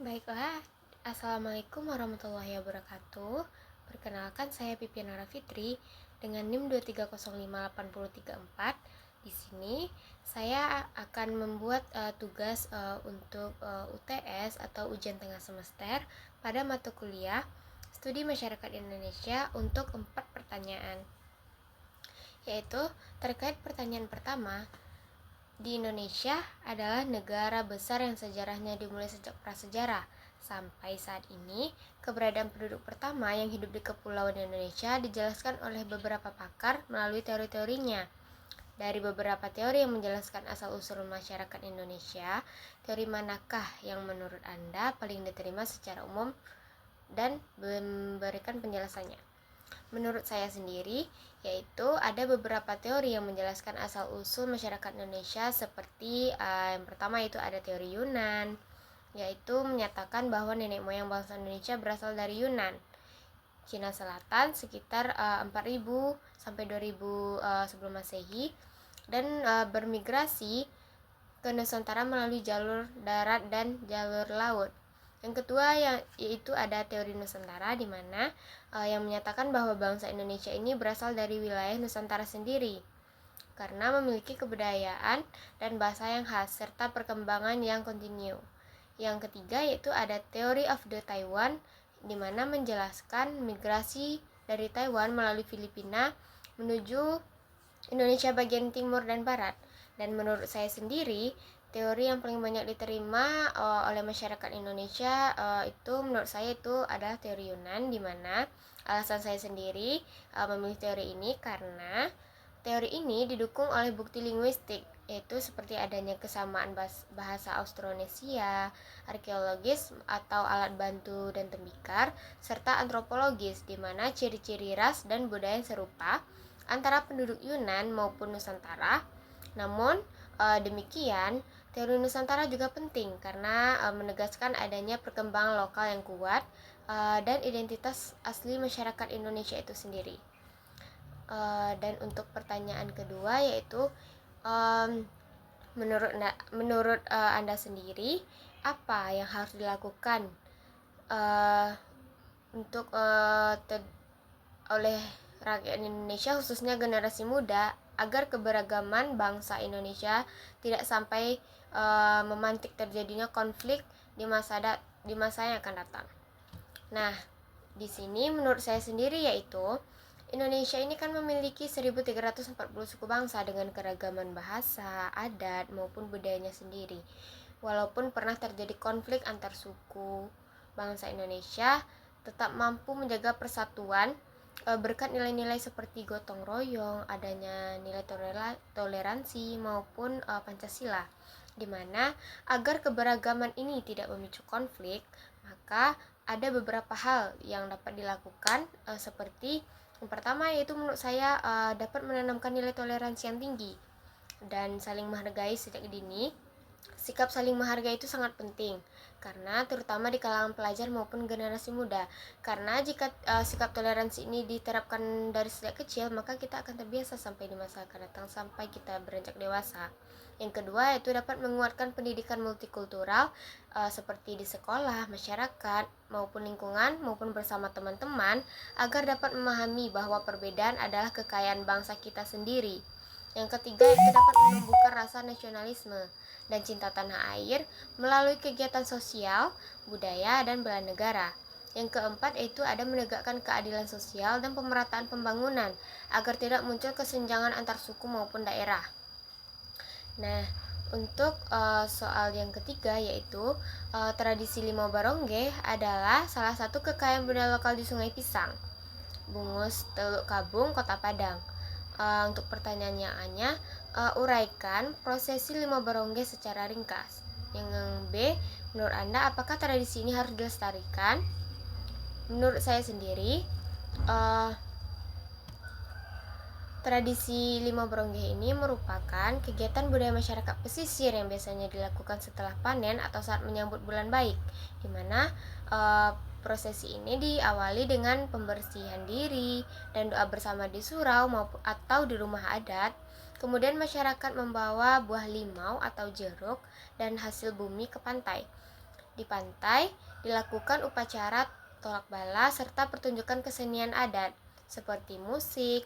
Baiklah, Assalamualaikum warahmatullahi wabarakatuh. Perkenalkan, saya Pipi Nara Fitri dengan NIM 2305834. Di sini saya akan membuat tugas untuk UTS atau ujian tengah semester pada mata kuliah Studi Masyarakat Indonesia untuk 4 pertanyaan. Yaitu terkait pertanyaan pertama, di Indonesia adalah negara besar yang sejarahnya dimulai sejak prasejarah. Sampai saat ini, keberadaan penduduk pertama yang hidup di kepulauan Indonesia dijelaskan oleh beberapa pakar melalui teori-teorinya. Dari beberapa teori yang menjelaskan asal-usul masyarakat Indonesia, teori manakah yang menurut Anda paling diterima secara umum dan memberikan penjelasannya? Menurut saya sendiri, yaitu ada beberapa teori yang menjelaskan asal-usul masyarakat Indonesia seperti yang pertama itu ada teori Yunan, yaitu menyatakan bahwa nenek moyang bangsa Indonesia berasal dari Yunan, Cina Selatan sekitar 4000 sampai 2000 sebelum Masehi, dan bermigrasi ke Nusantara melalui jalur darat dan jalur laut. Yang kedua yaitu ada teori Nusantara, di mana yang menyatakan bahwa bangsa Indonesia ini berasal dari wilayah Nusantara sendiri karena memiliki kebudayaan dan bahasa yang khas serta perkembangan yang kontinu. Yang ketiga yaitu ada teori of the Taiwan, di mana menjelaskan migrasi dari Taiwan melalui Filipina menuju Indonesia bagian timur dan barat. Dan menurut saya sendiri, teori yang paling banyak diterima oleh masyarakat Indonesia itu menurut saya itu adalah teori Yunan, di mana alasan saya sendiri memilih teori ini karena teori ini didukung oleh bukti linguistik, yaitu seperti adanya kesamaan bahasa Austronesia, arkeologis atau alat bantu dan tembikar, serta antropologis, di mana ciri-ciri ras dan budaya yang serupa antara penduduk Yunan maupun Nusantara. Namun demikian, teori Nusantara juga penting karena menegaskan adanya perkembangan lokal yang kuat dan identitas asli masyarakat Indonesia itu sendiri. Dan untuk pertanyaan kedua yaitu menurut Anda sendiri, apa yang harus dilakukan untuk oleh rakyat Indonesia, khususnya generasi muda, agar keberagaman bangsa Indonesia tidak sampai memantik terjadinya konflik di masa yang akan datang. Nah, di sini menurut saya sendiri yaitu Indonesia ini kan memiliki 1340 suku bangsa dengan keragaman bahasa, adat maupun budayanya sendiri. Walaupun pernah terjadi konflik antar suku, bangsa Indonesia tetap mampu menjaga persatuan berkat nilai-nilai seperti gotong royong, adanya nilai toleransi maupun Pancasila, di mana agar keberagaman ini tidak memicu konflik, maka ada beberapa hal yang dapat dilakukan seperti yang pertama yaitu menurut saya dapat menanamkan nilai toleransi yang tinggi dan saling menghargai sejak dini. Sikap saling menghargai itu sangat penting karena terutama di kalangan pelajar maupun generasi muda, karena jika sikap toleransi ini diterapkan dari sejak kecil, maka kita akan terbiasa sampai di masa akan datang sampai kita beranjak dewasa. Yang kedua yaitu dapat menguatkan pendidikan multikultural seperti di sekolah, masyarakat maupun lingkungan maupun bersama teman-teman, agar dapat memahami bahwa perbedaan adalah kekayaan bangsa kita sendiri. Yang ketiga itu dapat menumbuhkan rasa nasionalisme dan cinta tanah air melalui kegiatan sosial, budaya, dan bela negara. Yang keempat yaitu ada menegakkan keadilan sosial dan pemerataan pembangunan agar tidak muncul kesenjangan antar suku maupun daerah. Nah, untuk soal yang ketiga yaitu tradisi Limau Barongge adalah salah satu kekayaan budaya lokal di Sungai Pisang, Bungus, Teluk Kabung, Kota Padang. Untuk pertanyaannya, uraikan prosesi Limau Barongge secara ringkas. Yang B, menurut Anda apakah tradisi ini harus dilestarikan? Menurut saya sendiri, tradisi Limau Barongge ini merupakan kegiatan budaya masyarakat pesisir yang biasanya dilakukan setelah panen atau saat menyambut bulan baik, di mana prosesi ini diawali dengan pembersihan diri dan doa bersama di surau atau di rumah adat. Kemudian masyarakat membawa buah limau atau jeruk dan hasil bumi ke pantai, Di pantai dilakukan upacara tolak bala serta pertunjukan kesenian adat seperti musik,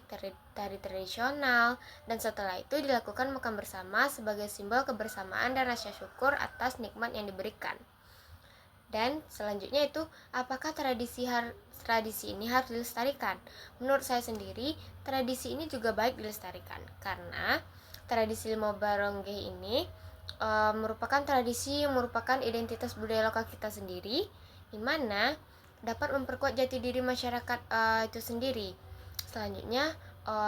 tari tradisional, dan setelah itu dilakukan makan bersama sebagai simbol kebersamaan dan rasa syukur atas nikmat yang diberikan. Dan selanjutnya itu, apakah tradisi ini harus dilestarikan? Menurut saya sendiri, tradisi ini juga baik dilestarikan karena tradisi Limo Barongge ini merupakan tradisi yang merupakan identitas budaya lokal kita sendiri, di mana dapat memperkuat jati diri masyarakat itu sendiri. Selanjutnya,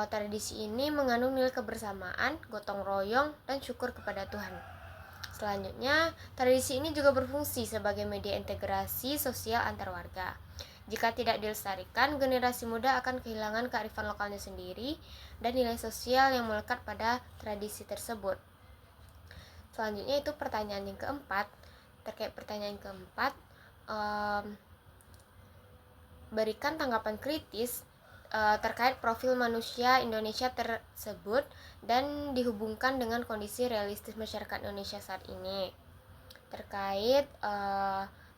tradisi ini mengandung nilai kebersamaan, gotong royong, dan syukur kepada Tuhan. Selanjutnya, tradisi ini juga berfungsi sebagai media integrasi sosial antar warga. Jika tidak dilestarikan, generasi muda akan kehilangan kearifan lokalnya sendiri dan nilai sosial yang melekat pada tradisi tersebut. Selanjutnya itu pertanyaan yang keempat. Terkait pertanyaan keempat, berikan tanggapan kritis terkait profil manusia Indonesia tersebut dan dihubungkan dengan kondisi realistis masyarakat Indonesia saat ini. Terkait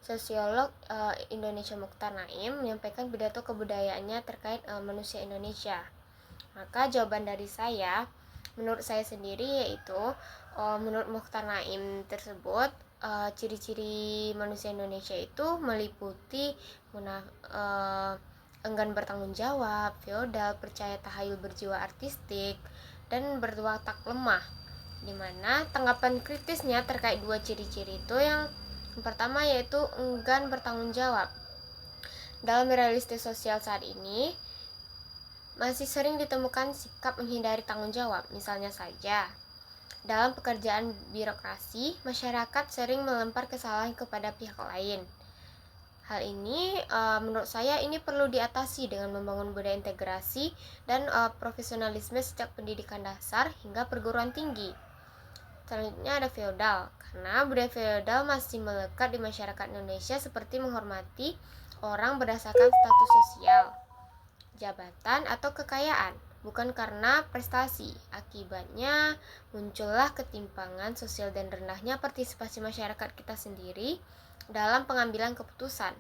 sosiolog Indonesia Mukhtar Naim menyampaikan pidato kebudayaannya terkait manusia Indonesia. Maka jawaban dari saya, menurut saya sendiri yaitu menurut Mukhtar Naim tersebut, ciri-ciri manusia Indonesia itu meliputi enggan bertanggung jawab, feodal, percaya tahayul berjiwa artistik, dan berwatak lemah. Dimana tanggapan kritisnya terkait dua ciri-ciri itu yang pertama yaitu enggan bertanggung jawab. Dalam realistis sosial saat ini, masih sering ditemukan sikap menghindari tanggung jawab. Misalnya saja, dalam pekerjaan birokrasi, masyarakat sering melempar kesalahan kepada pihak lain. Hal ini menurut saya ini perlu diatasi dengan membangun budaya integrasi dan profesionalisme sejak pendidikan dasar hingga perguruan tinggi. Selanjutnya ada feodal, karena budaya feodal masih melekat di masyarakat Indonesia seperti menghormati orang berdasarkan status sosial, jabatan, atau kekayaan, bukan karena prestasi. Akibatnya muncullah ketimpangan sosial dan rendahnya partisipasi masyarakat kita sendiri dalam pengambilan keputusan,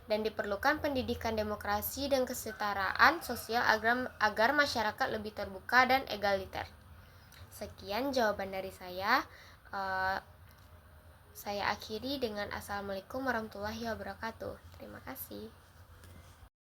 dan diperlukan pendidikan demokrasi dan kesetaraan sosial agar masyarakat lebih terbuka dan egaliter. Sekian jawaban dari saya. Saya akhiri dengan Assalamualaikum warahmatullahi wabarakatuh. Terima kasih.